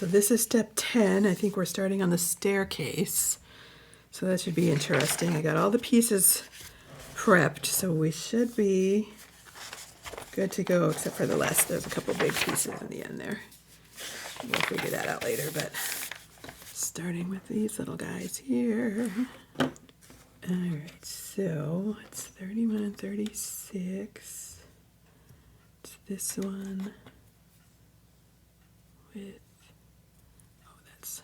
So this is step 10. I think we're starting on the staircase. So that should be interesting. I got all the pieces prepped, so we should be good to go, except for the last, there's a couple big pieces in the end there. We'll figure that out later, but starting with these little guys here. All right, so it's 31 and 36. It's this one with, oh, that's,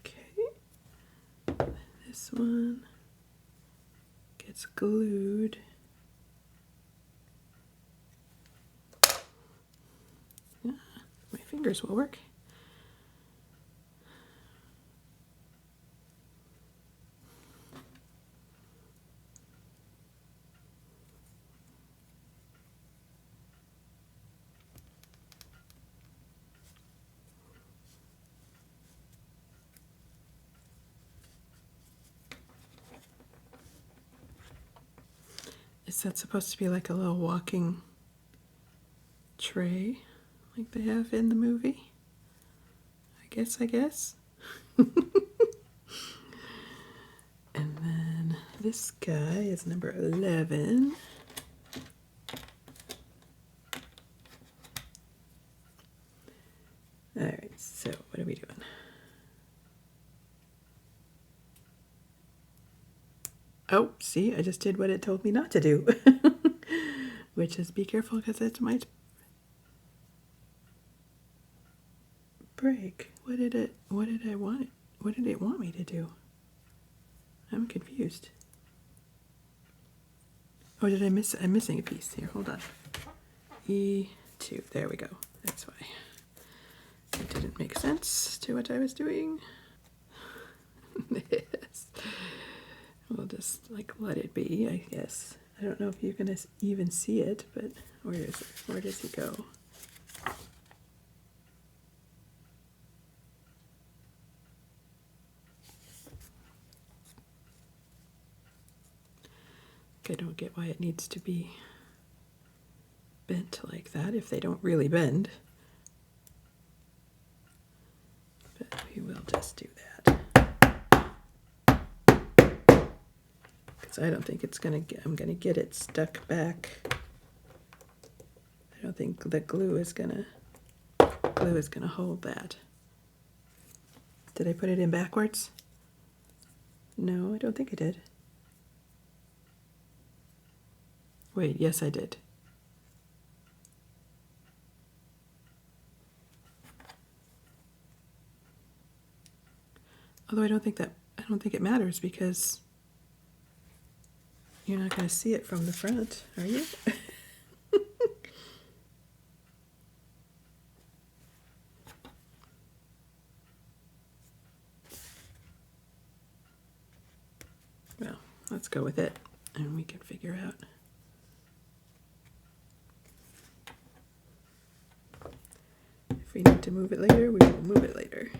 okay. This one gets glued. Yeah, my fingers will work. Is that supposed to be like a little walking tray like they have in the movie? I guess. And then this guy is number 11. All right, so what are we doing? Oh, see, I just did what it told me not to do, which is be careful because it might break. What did it want me to do? I'm confused. Oh, did I miss? I'm missing a piece here. Hold on. E2. There we go. That's why. It didn't make sense to what I was doing. Yes. We'll just like let it be, I guess. I don't know if you're gonna even see it, but where is it? Where does he go? I don't get why it needs to be bent like that if they don't really bend. But we will just do that. Because I don't think it's gonna get, I'm gonna get it stuck back. I don't think the glue is gonna hold that. Did I put it in backwards? No, I don't think I did. Wait, yes I did. Although I don't think it matters because you're not going to see it from the front, are you? Well, let's go with it and we can figure out. If we need to move it later, we will move it later.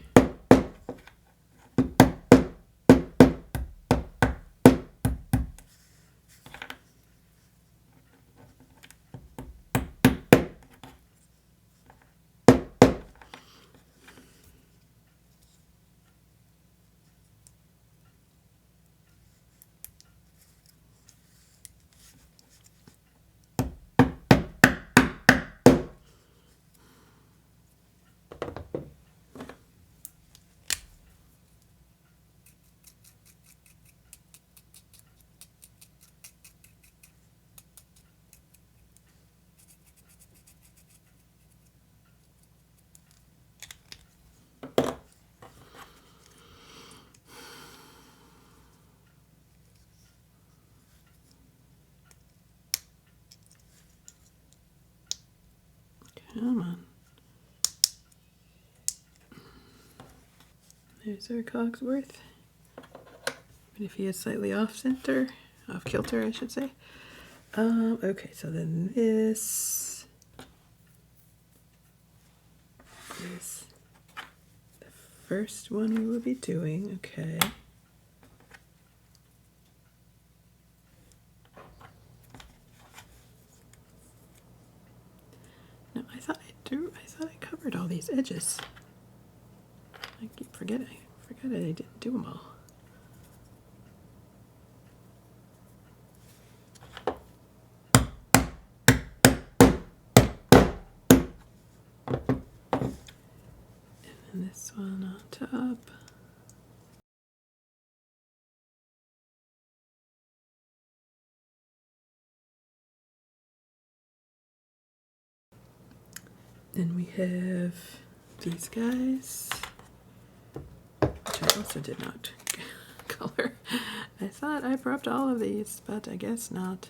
Come on. There's our Cogsworth. Even if he is slightly off center, off kilter, I should say. Okay, so then this is the first one we will be doing, okay. No, I thought I covered all these edges. I keep forgetting. I forgot I didn't do them all. And this one on top. Then we have these guys, which I also did not color. I thought I prepped all of these, but I guess not.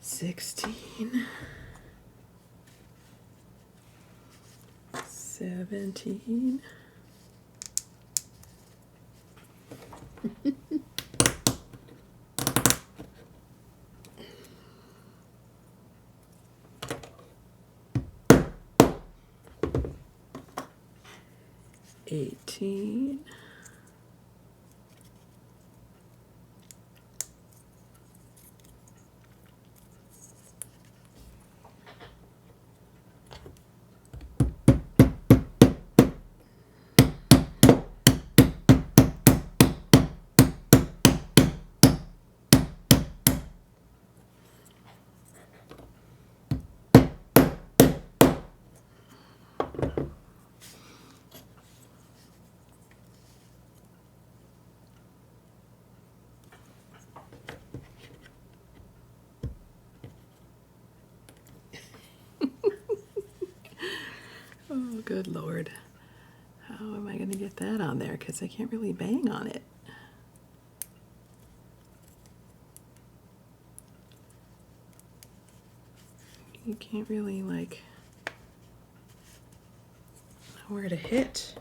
$16, $17, $18, Oh, good Lord. How am I going to get that on there? Because I can't really bang on it. You can't really, like, know where to hit.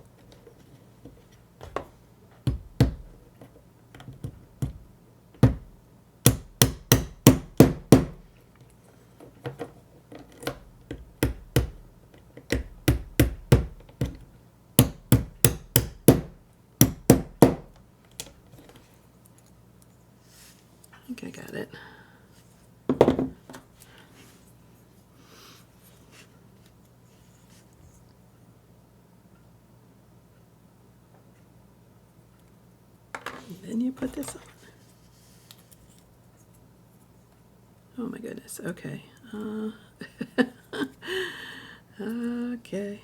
put this on? Oh my goodness, okay. Okay.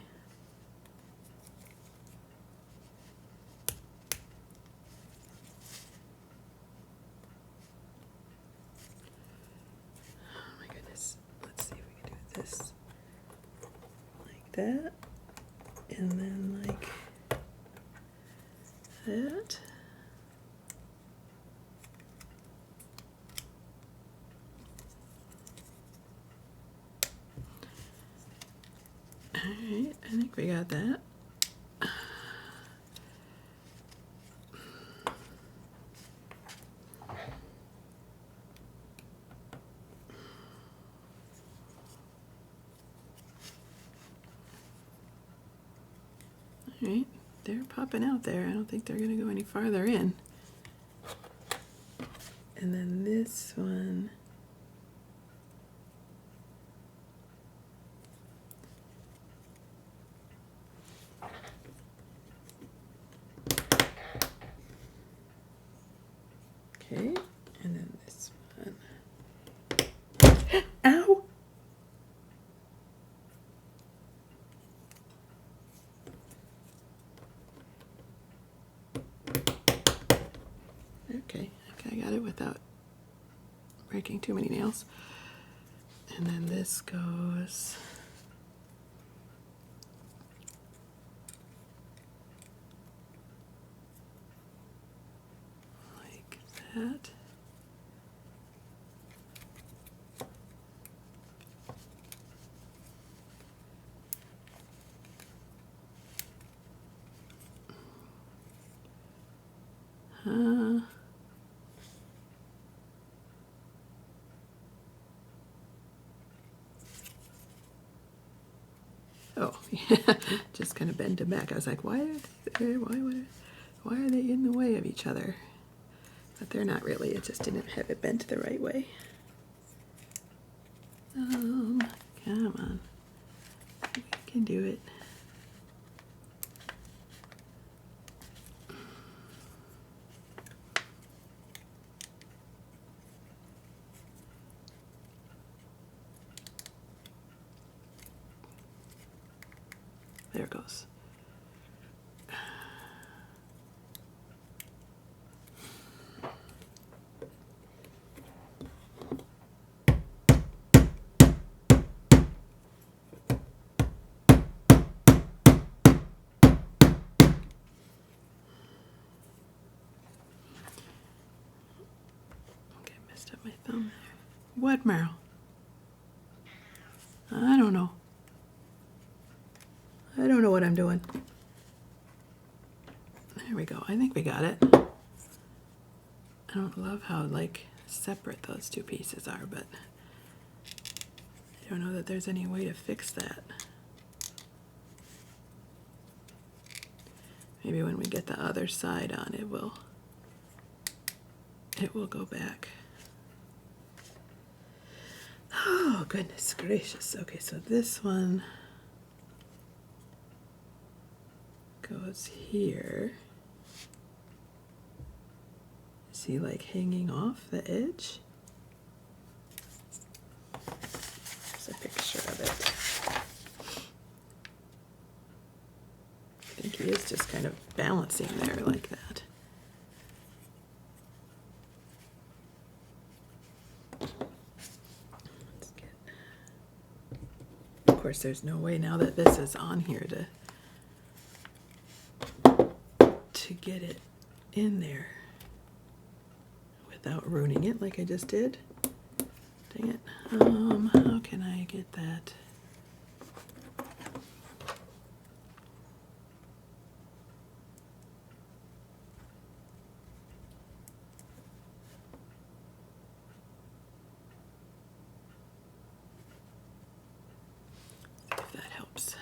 Oh my goodness. Let's see if we can do this like that. And then like that. Alright, I think we got that. Alright, they're popping out there. I don't think they're going to go any farther in. And then this one. Okay, and then this one. Ow! Okay, I got it without breaking too many nails. And then this goes like that. Oh, yeah, just kind of bend them back. I was like, why are they in the way of each other? But they're not really. It just didn't have it bent the right way. Come on. We can do it. There it goes. Okay, messed up my thumb there. What, Meryl? I don't know. I don't know what I'm doing. There we go. I think we got it. I don't love how like separate those two pieces are, but I don't know that there's any way to fix that. Maybe when we get the other side on, it will go back. Oh, goodness gracious. Okay, so this one goes here. Is he like hanging off the edge? There's a picture of it. I think he is just kind of balancing there like that. Let's get... Of course, there's no way now that this is on here to get it in there without ruining it like I just did. Dang it. How can I get that? If that helps.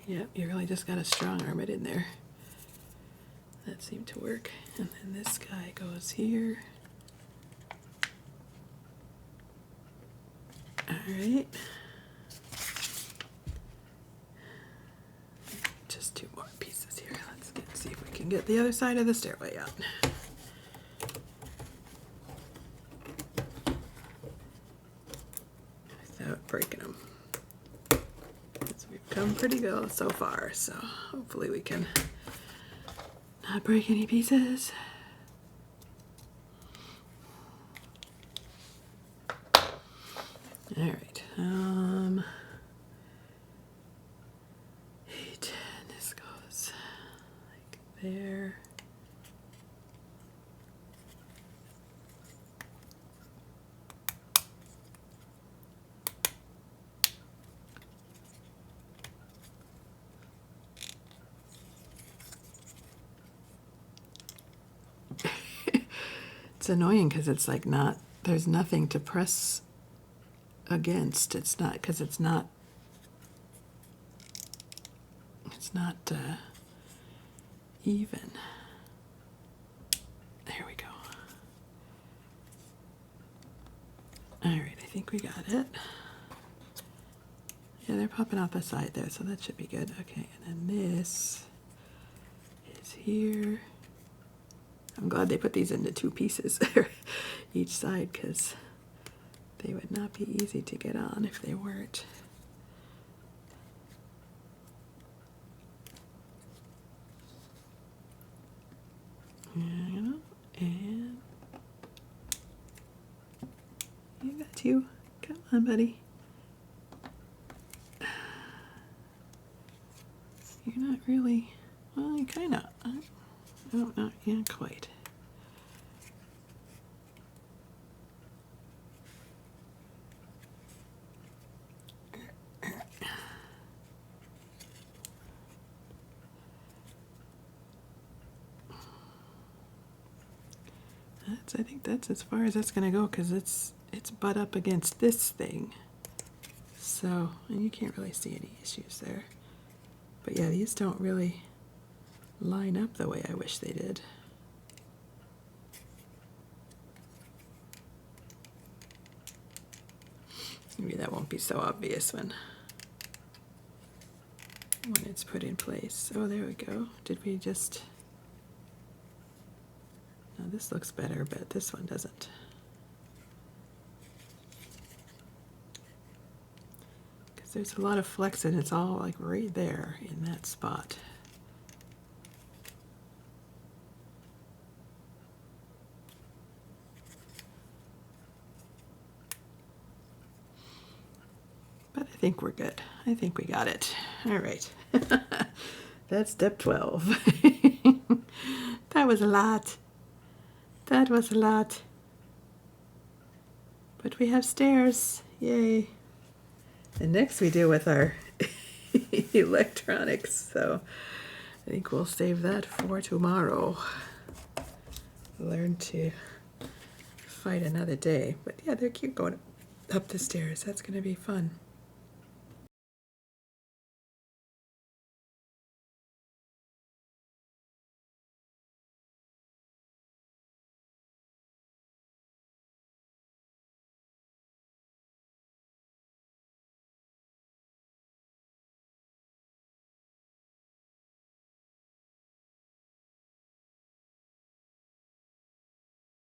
Yep, you really just got to strong arm it in there. that seemed to work. And then this guy goes here. All right. Just 2 more pieces here. Let's see if we can get the other side of the stairway out. Without breaking them. So we've come pretty good so far, so hopefully we can not break any pieces. All right. 8, and this goes like there. It's annoying because it's like not, there's nothing to press against. It's not, because it's not even. There we go. All right, I think we got it. Yeah, they're popping off the side there, so that should be good. Okay, and then this is here. I'm glad they put these into 2 pieces each side, because they would not be easy to get on if they weren't. And you got you. Come on, buddy. You're not really, well, you kind of, no, not yet quite. I think that's as far as that's going to go, because it's butt up against this thing. So, and you can't really see any issues there. But yeah, these don't really line up the way I wish they did. Maybe that won't be so obvious when it's put in place. Oh, there we go. Did we just... No, this looks better, but this one doesn't. Because there's a lot of flex and it's all like right there in that spot. But I think we're good. I think we got it. All right. That's step 12. That was a lot. That was a lot. But we have stairs. Yay. And next we deal with our electronics. So I think we'll save that for tomorrow. Learn to fight another day. But yeah, they're cute going up the stairs. That's going to be fun.